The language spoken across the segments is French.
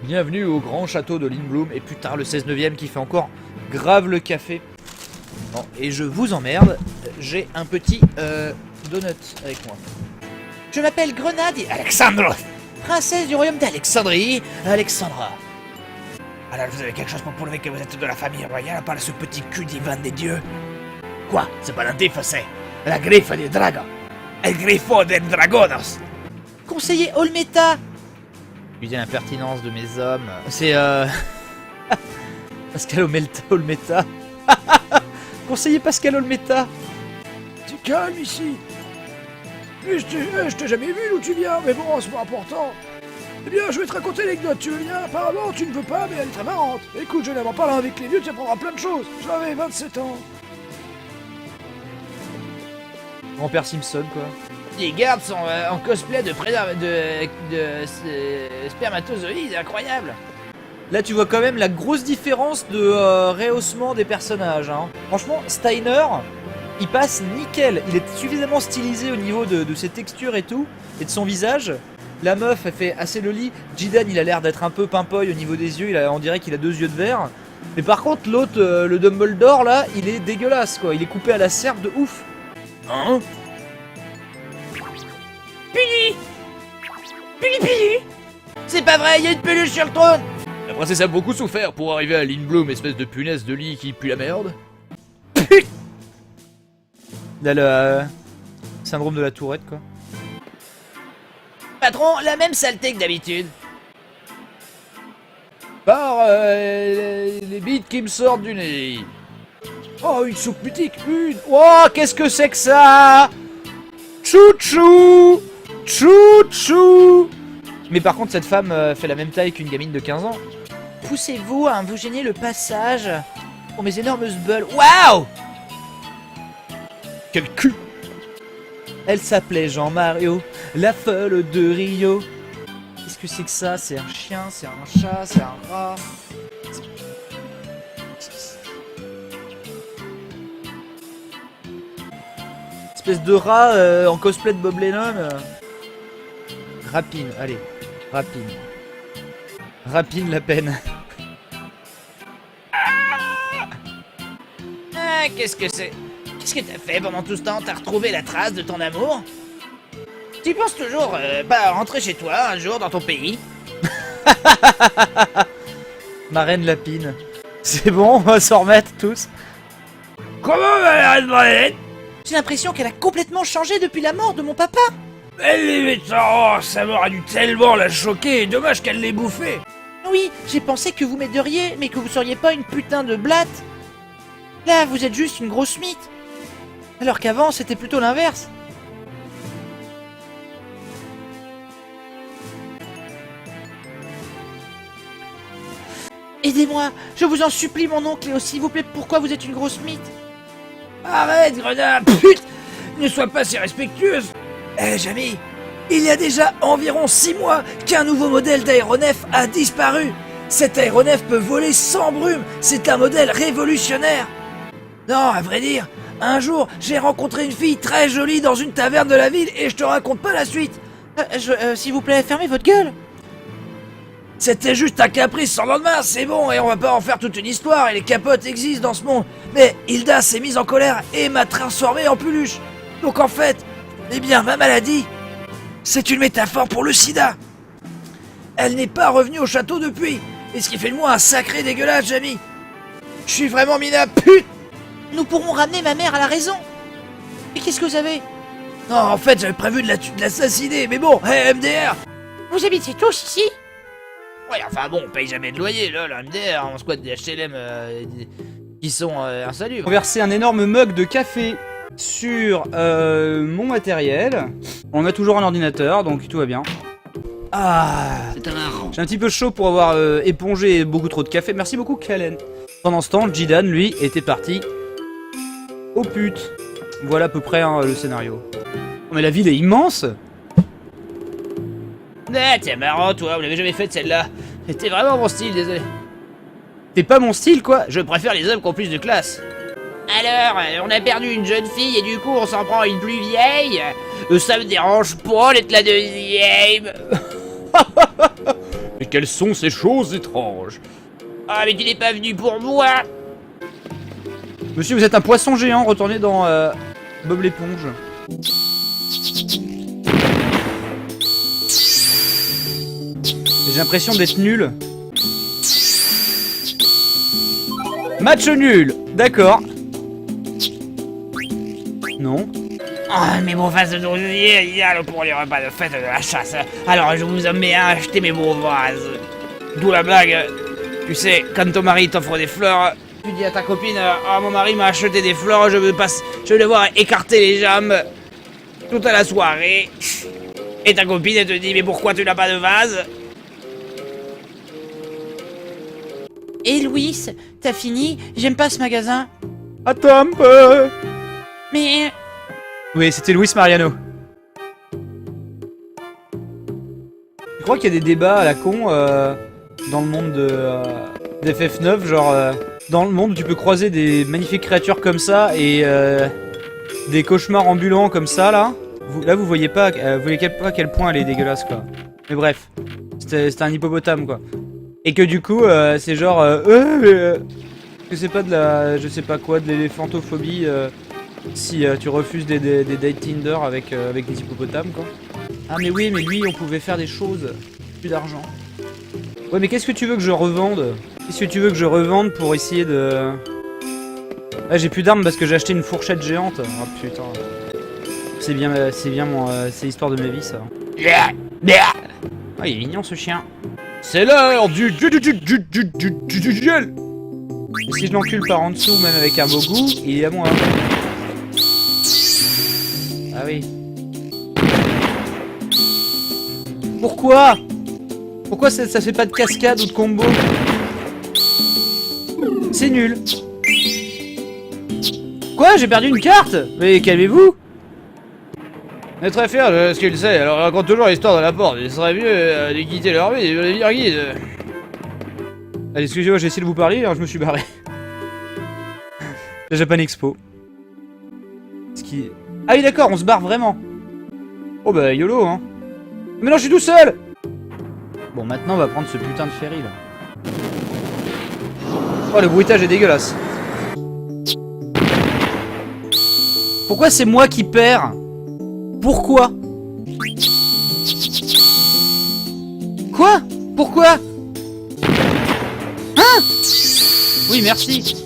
Bienvenue au grand château de Lindblum. Et putain, le 16/9 qui fait encore grave le café. Bon, et je vous emmerde, j'ai un petit donut avec moi. Je m'appelle Grenade et Alexandre, princesse du royaume d'Alexandrie, Alexandra. Alors vous avez quelque chose pour prouver que vous êtes de la famille royale à part ce petit cul divin des dieux? Quoi? C'est pas l'antif, c'est la griffe des dragons. El grifo des dragonos. Conseiller Olmeta. Excusez l'impertinence de mes hommes. C'est Pascal Olmeta. Conseiller Pascal Olmeta. T'es calme ici. Mais je t'ai jamais vu d'où tu viens, mais bon, c'est pas important. Eh bien, je vais te raconter l'anecdote, tu veux bien? Apparemment, tu ne veux pas, mais elle est très marrante. Écoute, je n'aime en parlant avec les vieux, tu apprendras plein de choses. J'avais 27 ans. Grand-père Simpson, quoi. Les gardes sont en cosplay de spermatozoïdes, incroyable. Là, tu vois quand même la grosse différence de rehaussement des personnages. Hein. Franchement, Steiner, il passe nickel. Il est suffisamment stylisé au niveau de ses textures et tout, et de son visage. La meuf, elle fait assez le lit. Jidan, il a l'air d'être un peu pimpoy au niveau des yeux. On dirait qu'il a 2 yeux de verre. Mais par contre, l'autre, le Dumbledore, là, il est dégueulasse, quoi. Il est coupé à la serpe de ouf. Hein? Pili. C'est pas vrai, il y a une peluche sur le trône. La princesse a beaucoup souffert pour arriver à Lindblum, espèce de punaise de lit qui pue la merde. Il a le syndrome de la tourette, quoi. Patron, la même saleté que d'habitude. Par les bites qui me sortent du nez. Oh, une soupe mythique, une. Oh, qu'est-ce que c'est que ça? Chouchou. Chouchou. Mais par contre, cette femme fait la même taille qu'une gamine de 15 ans. Poussez-vous à vous gêner le passage pour mes énormes bulles. Waouh! Quel cul. Elle s'appelait Jean-Mario, la folle de Rio. Qu'est-ce que c'est que ça? C'est un chien, c'est un chat, c'est un rat. Espèce de rat en cosplay de Bob Lennon. Rapine, allez, rapine. Rapine la peine. Ah, qu'est-ce que c'est? Qu'est-ce que t'as fait pendant tout ce temps? T'as retrouvé la trace de ton amour? Tu penses toujours pas rentrer chez toi un jour dans ton pays? Ma reine lapine. C'est bon, on va s'en remettre tous. Comment va la reine Marlène? J'ai l'impression qu'elle a complètement changé depuis la mort de mon papa. Elle est méchante, ça m'aurait dû tellement la choquer. Dommage qu'elle l'ait bouffée. Oui, j'ai pensé que vous m'aideriez, mais que vous seriez pas une putain de blatte. Là, vous êtes juste une grosse mythe. Alors qu'avant, c'était plutôt l'inverse. Aidez-moi, je vous en supplie, mon oncle, et s'il vous plaît, pourquoi vous êtes une grosse mythe? Arrête, Grenade. Putain, ne sois pas si respectueuse. Eh, Jamy, il y a déjà environ 6 mois qu'un nouveau modèle d'aéronef a disparu. Cet aéronef peut voler sans brume. C'est un modèle révolutionnaire. Non, à vrai dire, un jour, j'ai rencontré une fille très jolie dans une taverne de la ville et je te raconte pas la suite. S'il vous plaît, fermez votre gueule. C'était juste un caprice sans lendemain, c'est bon, et on va pas en faire toute une histoire, et les capotes existent dans ce monde. Mais Hilda s'est mise en colère et m'a transformé en peluche. Donc en fait, eh bien, ma maladie, c'est une métaphore pour le sida. Elle n'est pas revenue au château depuis, et ce qui fait de moi un sacré dégueulasse, Jamy. Je suis vraiment minable, putain. Nous pourrons ramener ma mère à la raison. Et qu'est-ce que vous avez? Non, en fait, j'avais prévu de l'assassiner, mais bon, hey, MDR. Vous habitez tous ici? Ouais, enfin bon, on paye jamais de loyer, là, la MDR, on squatte des HLM qui sont insalubres. Verser un énorme mug de café sur mon matériel. On a toujours un ordinateur, donc tout va bien. Ah, j'ai un petit peu chaud pour avoir épongé beaucoup trop de café. Merci beaucoup, Kalen. Pendant ce temps, Jidan, lui, était parti au pute. Voilà à peu près hein, le scénario. Oh, mais la ville est immense. Ah, t'es marrant, toi, vous l'avez jamais faite celle-là. C'était vraiment mon style, désolé. T'es pas mon style, quoi. Je préfère les hommes qui ont plus de classe. Alors, on a perdu une jeune fille et du coup on s'en prend une plus vieille. Ça me dérange pas d'être la deuxième. Et quelles sont ces choses étranges? Ah, mais tu n'es pas venu pour moi. Monsieur, vous êtes un poisson géant, retournez dans Bob l'éponge. J'ai l'impression d'être nul. Match nul, d'accord. Non. Ah, mes beaux vases d'osier, idéal pour les repas de fête de la chasse. Alors je vous en mets à acheter mes beaux vases. D'où la blague. Tu sais, quand ton mari t'offre des fleurs, tu dis à ta copine, ah, mon mari m'a acheté des fleurs, je vais devoir écarter les jambes toute la soirée. Et ta copine elle te dit, mais pourquoi tu n'as pas de vase? Et Louis, t'as fini? J'aime pas ce magasin. Attends un peu. Mais... Oui, c'était Luis Mariano. Je crois qu'il y a des débats à la con dans le monde d'FF9, genre dans le monde où tu peux croiser des magnifiques créatures comme ça et des cauchemars ambulants comme ça là. Là vous voyez pas, pas à quel point elle est dégueulasse quoi. Mais bref, c'était un hippopotame quoi. Et que du coup c'est genre que c'est pas de la, je sais pas quoi, de l'éléphantophobie. Si tu refuses des dates Tinder avec des hippopotames quoi. Ah mais oui, mais lui on pouvait faire des choses. Plus d'argent. Ouais mais qu'est-ce que tu veux que je revende? Qu'est-ce que tu veux que je revende pour essayer de... Ah j'ai plus d'armes parce que j'ai acheté une fourchette géante. Oh putain. C'est l'histoire de ma vie ça. Ah il est mignon ce chien. C'est l'heure du duel. Et si je l'encule par en dessous même avec un beau goût, il est à moi. Ah oui. Pourquoi? Pourquoi ça fait pas de cascade ou de combo? C'est nul. Quoi? J'ai perdu une carte? Mais calmez-vous. Notre affaire, ce qu'il sait, alors on raconte toujours l'histoire de la porte. Il serait mieux de quitter leur vie et de devenir guide. Allez, excusez-moi, j'ai essayé de vous parler, alors je me suis barré. La Japan Expo. Ah oui d'accord, on se barre vraiment. Oh bah YOLO hein. Mais non je suis tout seul. Bon maintenant on va prendre ce putain de ferry là. Oh le bruitage est dégueulasse. Pourquoi c'est moi qui perds? Pourquoi? Quoi? Pourquoi? Hein? Oui merci.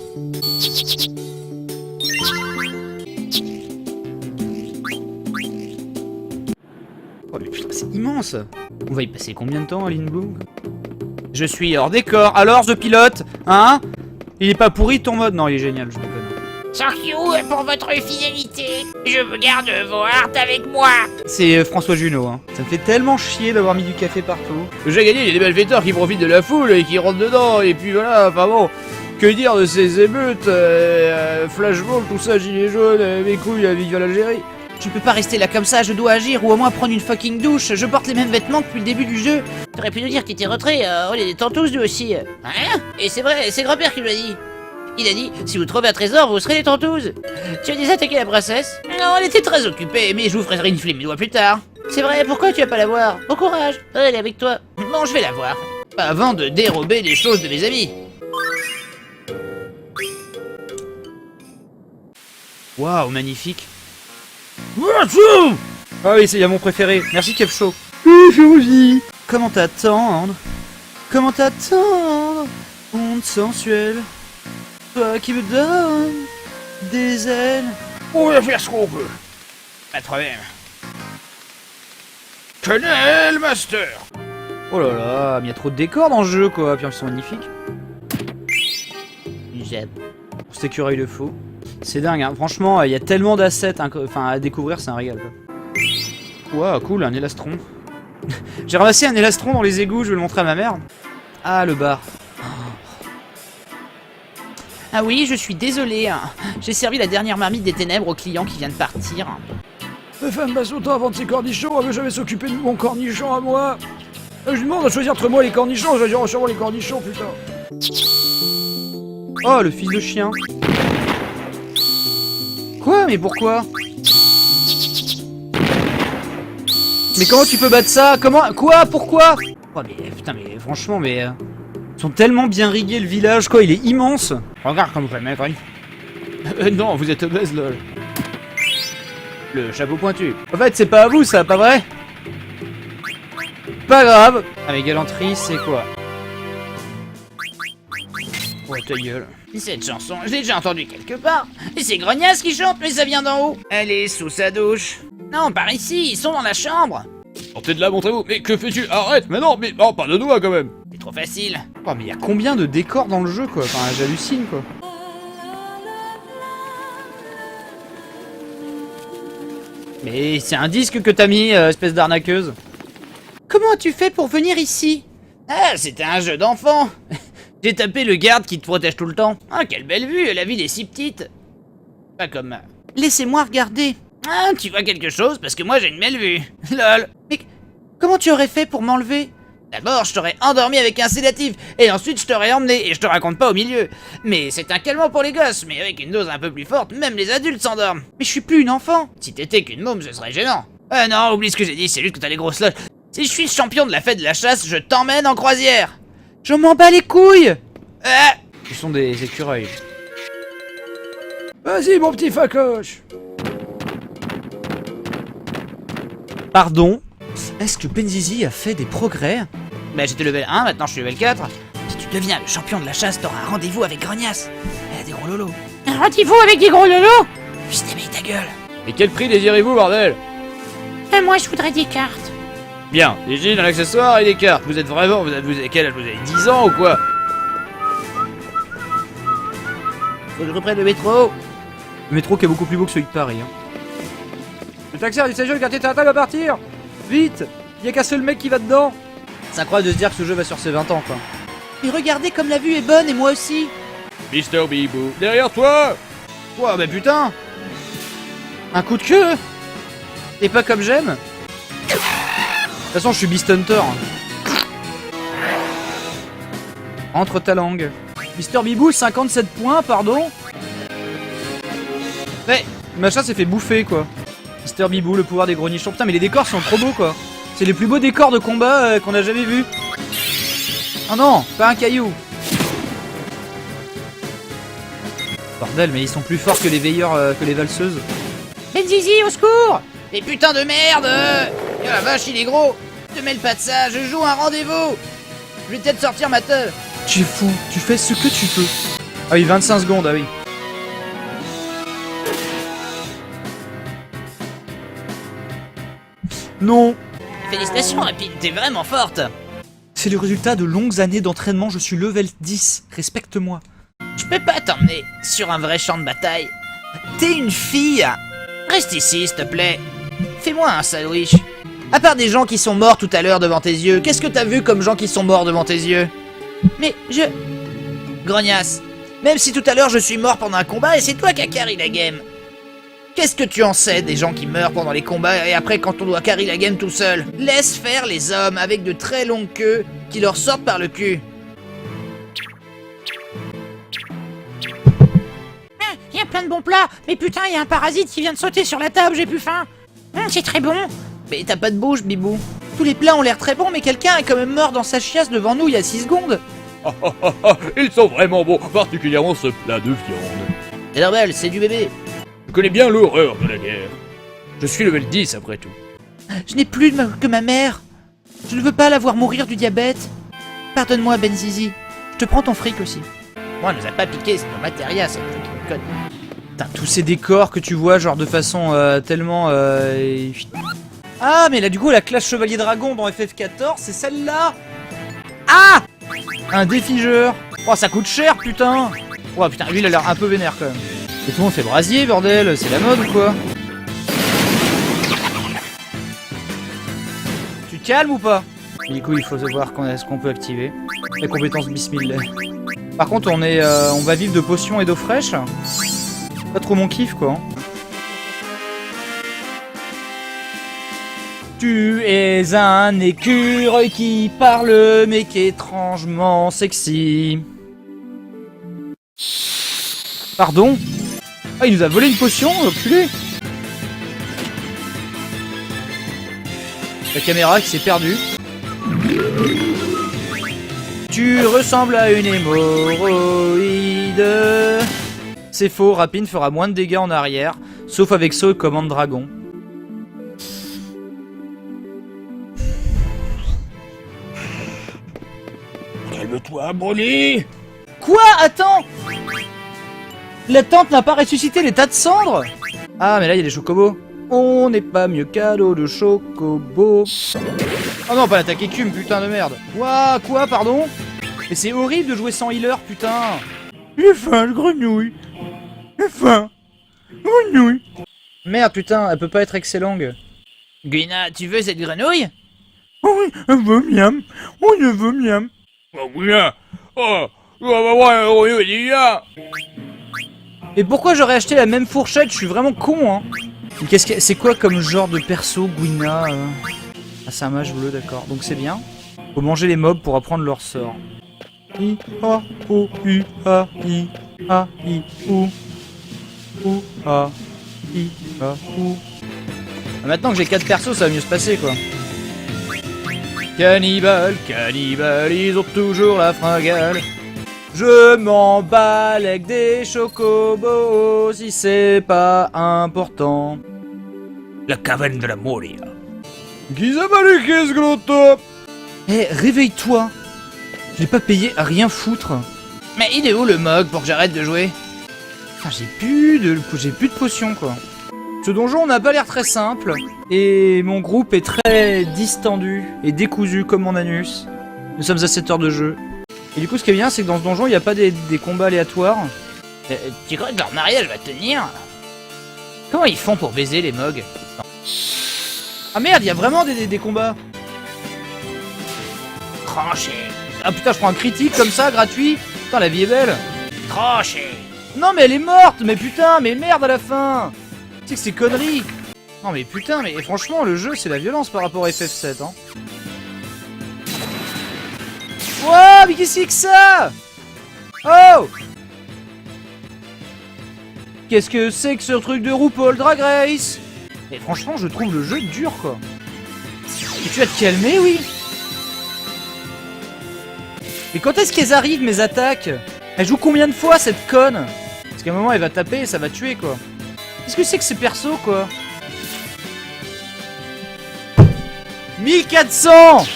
Oh mais putain, c'est immense! On va y passer combien de temps à Lindblum? Je suis hors décor, alors The Pilote, hein? Il est pas pourri ton mode? Non, il est génial, je déconne. Thank you pour votre fidélité. Je me garde vos hearts avec moi. C'est François Junot, hein. Ça me fait tellement chier d'avoir mis du café partout. J'ai gagné, il y a des malfaiteurs qui profitent de la foule et qui rentrent dedans, et puis voilà, enfin bon. Que dire de ces émeutes, flashball, tout ça, gilets jaunes, mes couilles, vive l'Algérie. Je peux pas rester là comme ça, je dois agir ou au moins prendre une fucking douche. Je porte les mêmes vêtements depuis le début du jeu. T'aurais pu nous dire que t'étais retrait, on est des tantous nous aussi. Hein? Et c'est vrai, c'est grand-père qui me l'a dit. Il a dit, si vous trouvez un trésor, vous serez des tantous. Tu as déjà attaqué la princesse? Non, elle était très occupée, mais je vous ferai une flemme une fois plus tard. C'est vrai, pourquoi tu vas pas la voir? Bon courage, elle est avec toi. Bon, je vais la voir. Avant de dérober les choses de mes amis. Waouh, magnifique. Ah oui, c'est mon préféré. Merci Kev Show. Comment t'attendre? Comment t'attendre? Honte sensuelle. Toi qui me donnes des ailes. On va faire ce qu'on peut. Pas de problème. Connais le master. Oh là là, mais il y a trop de décors dans le jeu quoi. Puis ils sont magnifiques. J'aime. Cet écureuil de faux. C'est dingue, hein. Franchement, il y a tellement d'assets à découvrir, c'est un régal. Waouh, cool, un élastron. J'ai ramassé un élastron dans les égouts, je vais le montrer à ma mère. Ah, le bar. Ah oui, je suis désolé. J'ai servi la dernière marmite des ténèbres au client qui vient de partir. La femme passe autant avant de ses cornichons, elle veut jamais s'occuper de mon cornichon à moi. Je lui demande de choisir entre moi et les cornichons, je vais dire sûrement les cornichons, putain. Oh, le fils de chien. Quoi? Mais pourquoi? Mais comment tu peux battre ça? Comment? Quoi? Pourquoi? Oh mais putain, mais franchement, mais... Ils sont tellement bien rigués, le village, quoi, il est immense. Regarde comme vous faites, mec, non, vous êtes obèse, lol. Le chapeau pointu. En fait, c'est pas à vous, ça, pas vrai? Pas grave. Ah, mais galanterie, c'est quoi? Oh, ta gueule. Cette chanson, je l'ai déjà entendue quelque part. Et c'est Grognasse qui chante, mais ça vient d'en haut. Elle est sous sa douche. Non, par ici, ils sont dans la chambre. Sortez de là, montrez-vous. Mais que fais-tu? Arrête. Mais non, oh, pas de doigts quand même. C'est trop facile. Oh, mais il y a combien de décors dans le jeu, quoi? Enfin, j'hallucine, quoi. Mais c'est un disque que t'as mis, espèce d'arnaqueuse. Comment as-tu fait pour venir ici? Ah, c'était un jeu d'enfant. J'ai tapé le garde qui te protège tout le temps. Ah, quelle belle vue, la ville est si petite. Pas comme... Laissez-moi regarder. Ah, tu vois quelque chose parce que moi j'ai une belle vue. Lol. Mais comment tu aurais fait pour m'enlever? D'abord, je t'aurais endormi avec un sédatif, et ensuite je t'aurais emmené, et je te raconte pas au milieu. Mais c'est un calmant pour les gosses, mais avec une dose un peu plus forte, même les adultes s'endorment. Mais je suis plus une enfant. Si t'étais qu'une môme, ce serait gênant. Ah non, oublie ce que j'ai dit, c'est juste que t'as les grosses loges. Si je suis champion de la fête de la chasse, je t'emmène en croisière. Je m'en bats les couilles. Ah. Ce sont des écureuils. Vas-y, mon petit facoche. Pardon? Est-ce que Benzizi a fait des progrès? Bah j'étais level 1, maintenant je suis level 4. Si tu deviens le champion de la chasse, t'auras un rendez-vous avec Grognasse. Elle a des gros lolos. Un rendez-vous avec des gros lolos? Putain, mais ta gueule. Et quel prix désirez-vous, bordel? Moi je voudrais des cartes. Bien, des jeans, un accessoire et des cartes. Vous êtes vraiment... Vous avez quel âge? Vous avez 10 ans ou quoi? Faut que je reprenne le métro. Le métro qui est beaucoup plus beau que celui de Paris. Hein. Le taxi, il s'agit de quartier Tintin va partir. Vite. Il y a qu'un seul mec qui va dedans. C'est incroyable de se dire que ce jeu va sur ses 20 ans, quoi. Et regardez comme la vue est bonne et moi aussi. Mister Bibou, derrière toi! Ouah, bah putain. Un coup de queue. Et pas comme j'aime. De toute façon, je suis Beast Hunter. Entre ta langue. Mister Bibou, 57 points, pardon. Ouais, machin s'est fait bouffer, quoi. Mister Bibou, le pouvoir des gros nichons. Putain, mais les décors sont trop beaux, quoi. C'est les plus beaux décors de combat qu'on a jamais vus. Oh non, pas un caillou. Bordel, mais ils sont plus forts que les veilleurs, que les valseuses. Benzizi, au secours. Mais putain de merde. Oh la vache, il est gros. Te mêle pas de ça, je joue un rendez-vous. Je vais peut-être sortir ma teuf. Tu es fou, tu fais ce que tu peux. Ah oui, 25 secondes, ah oui. Non. Félicitations, Rapide, t'es vraiment forte. C'est le résultat de longues années d'entraînement, je suis level 10. Respecte-moi. Je peux pas t'emmener sur un vrai champ de bataille. T'es une fille. Reste ici, s'il te plaît. Fais-moi un sandwich. À part des gens qui sont morts tout à l'heure devant tes yeux, qu'est-ce que t'as vu comme gens qui sont morts devant tes yeux? Mais je... Grognasse, même si tout à l'heure je suis mort pendant un combat et c'est toi qui as carry la game. Qu'est-ce que tu en sais des gens qui meurent pendant les combats et après quand on doit carry la game tout seul? Laisse faire les hommes avec de très longues queues qui leur sortent par le cul. Il y a plein de bons plats, mais putain, il y a un parasite qui vient de sauter sur la table, j'ai plus faim. C'est très bon. Mais t'as pas de bouche, Bibou. Tous les plats ont l'air très bons, mais quelqu'un est quand même mort dans sa chiasse devant nous il y a 6 secondes. Ils sont vraiment bons, particulièrement ce plat de viande. C'est normal, c'est du bébé. Je connais bien l'horreur de la guerre. Je suis level 10 après tout. Je n'ai plus que ma mère. Je ne veux pas la voir mourir du diabète. Pardonne-moi, Benzizi. Je te prends ton fric aussi. Moi, elle nous a pas piqué, c'est ton matériel, c'est le truc qui me conne. Putain, tous ces décors que tu vois, genre de façon tellement... Ah, mais là, du coup, la classe Chevalier Dragon dans FF14, c'est celle-là. Ah, un défigeur. Oh, ça coûte cher, putain. Oh, putain, lui, il a l'air un peu vénère, quand même. Et tout le monde fait brasier, bordel. C'est la mode, ou quoi? Tu te calmes ou pas? Du coup, il faut savoir ce qu'on peut activer. La compétence Bismillah. Par contre, on va vivre de potions et d'eau fraîche. Pas trop mon kiff, quoi. Tu es un écureuil qui parle, mais qui est étrangement sexy. Pardon? Ah, il nous a volé une potion, enculé. La caméra qui s'est perdue. Tu ressembles à une hémorroïde. C'est faux, Rapine fera moins de dégâts en arrière, sauf avec saut et commande dragon. Calme-toi, Broly. Quoi? Attends! La tante n'a pas ressuscité les tas de cendres? Ah, mais là, il y a des chocobos. On n'est pas mieux cadeau de chocobo. Oh non, pas l'attaque écume, putain de merde. Quoi, pardon? Mais c'est horrible de jouer sans healer, putain. J'ai faim, je grenouille. J'ai faim. Grenouille. Merde, putain, elle peut pas être excellente. Guina, tu veux cette grenouille? Oh oui, elle veut miam. Oh, je veux miam. Oh, Guina. Oh, on va voir un grenouille déjà. Et pourquoi j'aurais acheté la même fourchette? Je suis vraiment con, hein. Mais qu'est-ce que c'est quoi comme genre de perso, Guina? Ah, c'est un mage bleu, d'accord. Donc c'est bien. Faut manger les mobs pour apprendre leur sort. I A O U A I A I O O A I A O. Maintenant que j'ai 4 persos, ça va mieux se passer, quoi. Cannibale, ils ont toujours la fringale. Je m'emballe avec des chocobos si c'est pas important. La caverne de la Moria. Eh, réveille-toi. Je l'ai pas payé à rien foutre. Mais il est où le mog pour que j'arrête de jouer? Enfin, j'ai plus de potions, quoi. Ce donjon n'a pas l'air très simple. Et mon groupe est très distendu et décousu comme mon anus. Nous sommes à 7 heures de jeu. Et du coup, ce qui est bien, c'est que dans ce donjon, il n'y a pas des combats aléatoires. Tu crois que leur mariage va tenir? Comment ils font pour baiser les mogs? Ah merde, il y a vraiment des combats. Tranché, Ah putain, je prends un critique comme ça, gratuit. Putain, la vie est belle. tranché. Non, mais elle est morte. Mais putain, mais merde à la fin. Tu sais que c'est conneries. Non, mais putain, mais franchement, le jeu, c'est la violence par rapport à FF7, hein. Wouah, mais qu'est-ce que c'est que ça? Oh! Qu'est-ce que c'est que ce truc de RuPaul Drag Race? Et franchement, je trouve le jeu dur, quoi. Et tu vas te calmer, oui? Mais quand est-ce qu'elles arrivent, mes attaques? Elle joue combien de fois, cette conne? Parce qu'à un moment, elle va taper et ça va tuer, quoi. Qu'est-ce que c'est que ces persos, quoi? 1400!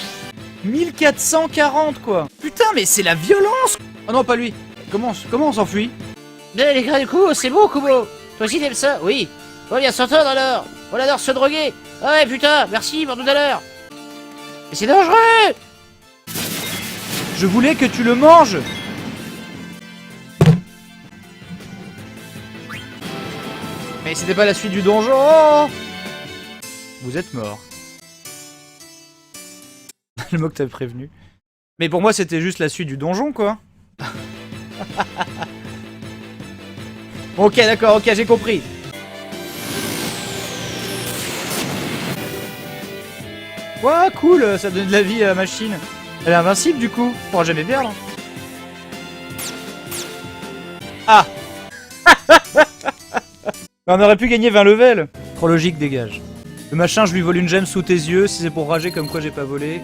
1440, quoi. Putain, mais c'est la violence. Oh non, pas lui. Comment on s'enfuit? Les gars du coup, c'est beau, Kubo. Toi aussi t'aimes ça? Oui. On vient s'entendre alors. On adore se droguer. Ah ouais, putain, merci pour tout à l'heure. Mais c'est dangereux. Je voulais que tu le manges. Mais c'était pas la suite du donjon. Oh, vous êtes mort. Le mot que t'avais prévenu. Mais pour moi, c'était juste la suite du donjon, quoi. Ok, d'accord, ok, j'ai compris. Ouah, cool, ça donne de la vie à la machine. Elle est invincible, du coup. On pourra jamais perdre. Ah. On aurait pu gagner 20 levels. Trop logique, dégage. Le machin, je lui vole une gemme sous tes yeux, si c'est pour rager comme quoi j'ai pas volé.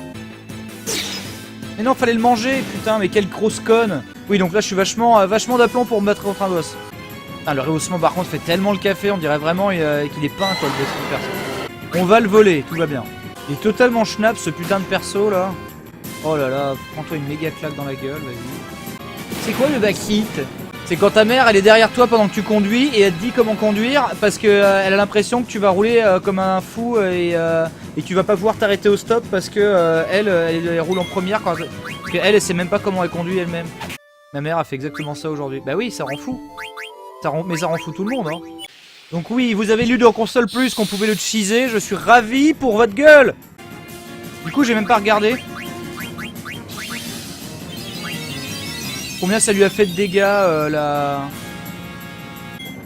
Mais non, fallait le manger, putain, mais quelle grosse conne. Oui, donc là, je suis vachement d'aplomb pour me battre contre un boss. Putain, le rehaussement, par contre, fait tellement le café, on dirait vraiment qu'il est peint, quoi, le perso. On va le voler, tout va bien. Il est totalement schnapp, ce putain de perso, là. Oh là là, prends-toi une méga claque dans la gueule, vas-y. C'est quoi le backseat? C'est quand ta mère, elle est derrière toi pendant que tu conduis et elle te dit comment conduire parce que elle a l'impression que tu vas rouler comme un fou et que tu vas pas pouvoir t'arrêter au stop parce que elle roule en première parce qu'elle sait même pas comment elle conduit elle-même. Ma mère a fait exactement ça aujourd'hui. Bah oui, ça rend fou. Mais ça rend fou tout le monde, hein. Donc oui, vous avez lu dans Console Plus qu'on pouvait le cheeser, je suis ravi pour votre gueule. Du coup, j'ai même pas regardé. Combien ça lui a fait de dégâts là.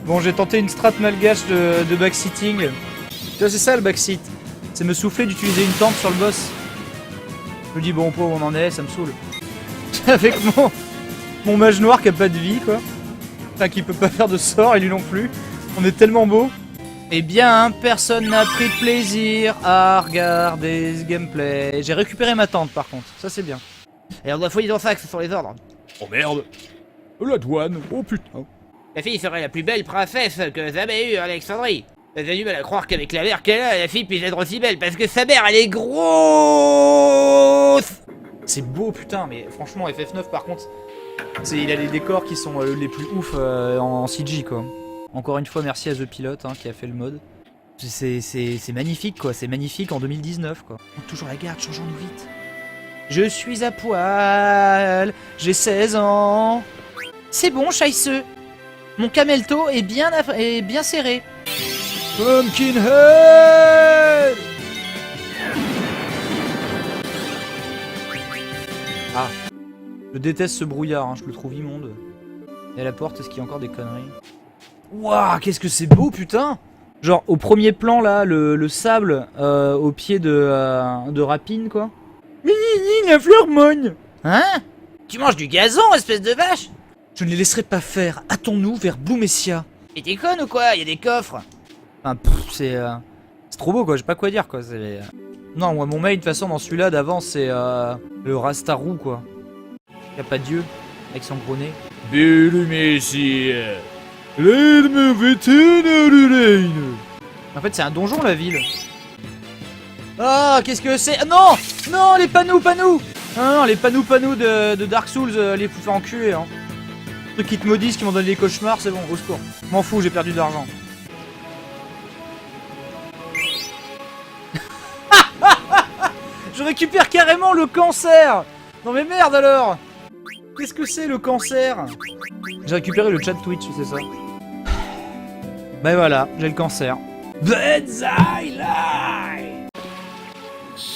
Bon, j'ai tenté une strat malgache de backseating. Tu vois, c'est ça le backseat. C'est me souffler d'utiliser une tente sur le boss. Je me dis, bon, où on en est, ça me saoule. Avec mon mage noir qui a pas de vie, quoi. Enfin, qui peut pas faire de sort, et lui non plus. On est tellement beau. Eh bien, personne n'a pris de plaisir à regarder ce gameplay. J'ai récupéré ma tente par contre, ça c'est bien. Et on doit fouiller dans ça, que ce sont les ordres. Oh merde. La douane, oh putain. La fille serait la plus belle princesse que jamais eue en Alexandrie. J'ai du mal à croire qu'avec la mère qu'elle a, la fille puisse être aussi belle, parce que sa mère, elle est grosse. C'est beau putain, mais franchement FF9 par contre, il a les décors qui sont les plus ouf en CG quoi. Encore une fois merci à The Pilot hein, qui a fait le mode. C'est magnifique quoi, c'est magnifique en 2019 quoi. Oh, toujours la garde, changeons-nous vite. Je suis à poil, j'ai 16 ans. C'est bon Scheisse. Mon camelto est bien serré. Pumpkinhead. Ah, je déteste ce brouillard, hein, je le trouve immonde. Et à la porte, est-ce qu'il y a encore des conneries? Waouh, qu'est-ce que c'est beau, putain! Genre, au premier plan, là, le sable au pied de Rapine, quoi. La fleur-mogne! Hein? Tu manges du gazon, espèce de vache? Je ne les laisserai pas faire. Hâtons-nous vers Blumessia. Et t'es conne ou quoi? Y a des coffres. Enfin, c'est trop beau, quoi, j'ai pas quoi dire, quoi. Non, moi, mon main, de toute façon, dans celui-là d'avant, c'est le Rastarou, quoi. Y'a pas Dieu, avec son gros nez. Blumessia. L'ennemi vétérinaire du Reine. En fait, c'est un donjon, la ville. Ah, qu'est-ce que c'est? Ah, non! Non, les panous! Ah, non, les panous de Dark Souls, les fous faire enculer, hein. Les trucs qui te maudissent, qui m'ont donné des cauchemars, c'est bon, au secours. M'en fous, j'ai perdu de l'argent. Je récupère carrément le cancer! Non mais merde alors! Qu'est-ce que c'est le cancer? J'ai récupéré le chat Twitch, c'est ça. Ben voilà, j'ai le cancer. Bullseye Lie!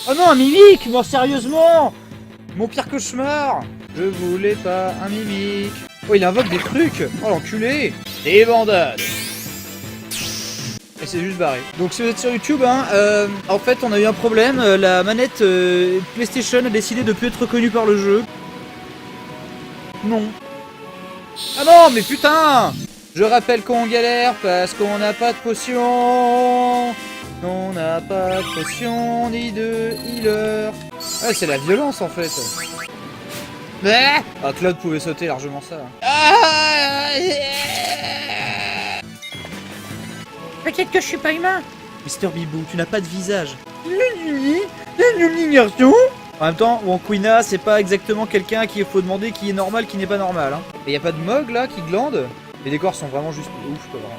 Oh non, un mimique! Moi sérieusement! Mon pire cauchemar! Je voulais pas un mimique. Oh, il invoque des trucs! Oh l'enculé! Des bandades. Et c'est juste barré. Donc si vous êtes sur YouTube, hein, en fait on a eu un problème. La manette PlayStation a décidé de plus être reconnue par le jeu. Non. Ah non, mais putain! Je rappelle qu'on galère parce qu'on n'a pas de potion. On n'a pas de potion ni de healer. Ouais, c'est la violence en fait. Ah, Claude pouvait sauter largement ça. Peut-être que je suis pas humain. Mister Bibou, tu n'as pas de visage. En même temps, Quina, c'est pas exactement quelqu'un à qui il faut demander qui est normal, qui n'est pas normal. Hein. Et y a pas de mog là qui glande. Les décors sont vraiment juste ouf quoi. Vraiment.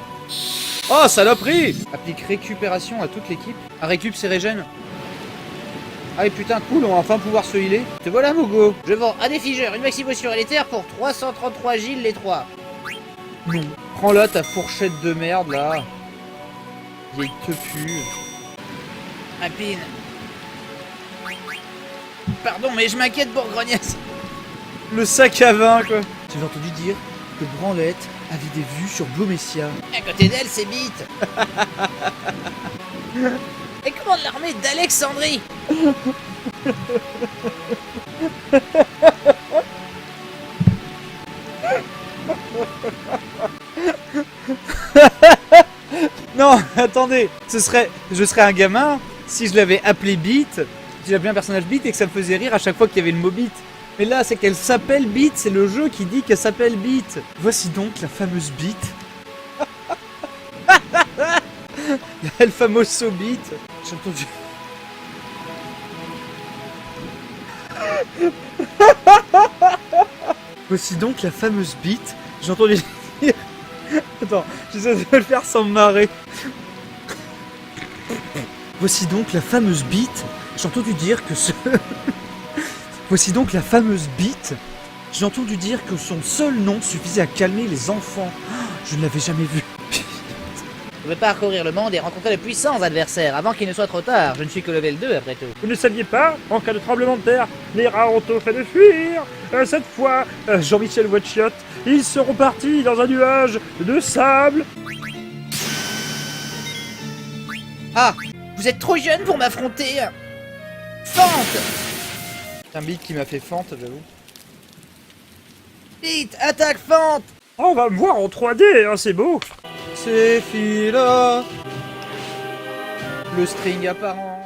Oh, saloperie! Applique récupération à toute l'équipe. Ah, récup, c'est régène. Ah, et putain, cool, on va enfin pouvoir se healer. Te voilà, Mogo. Je vends un défigeur, une maximotion et l'éther pour 333 Gilles les 3. Non. Prends là ta fourchette de merde là. Vieille te pue. Rapine. Pardon, mais je m'inquiète pour Grognasse. Le sac à vin quoi. J'ai entendu dire que Branlette avait des vues sur Blumessia. À côté d'elle, c'est Bite. Et commande l'armée d'Alexandrie. Non, attendez, je serais un gamin si je l'avais appelé Beat, si j'appelais un personnage Beat et que ça me faisait rire à chaque fois qu'il y avait le mot Beat. Mais là, c'est qu'elle s'appelle Beat, c'est le jeu qui dit qu'elle s'appelle Beat. Voici donc la fameuse Beat. El famoso Beat. J'ai entendu. Voici donc la fameuse Beat. J'ai entendu dire. Attends, j'essaie de le faire sans me marrer. Voici donc la fameuse Beat. J'ai entendu dire que ce. Voici donc la fameuse Beat. J'ai entendu dire que son seul nom suffisait à calmer les enfants. Je ne l'avais jamais vu. Je veux parcourir le monde et rencontrer de puissants adversaires avant qu'il ne soit trop tard. Je ne suis que level 2 après tout. Vous ne saviez pas, en cas de tremblement de terre, les rats ont au fait de fuir. Cette fois, Jean-Michel Watchiot, ils seront partis dans un nuage de sable. Ah, vous êtes trop jeune pour m'affronter. Fente. C'est un beat qui m'a fait fente, j'avoue. Vite, attaque Fente. On va me voir en 3D, hein, c'est beau. C'est Phila, le string apparent.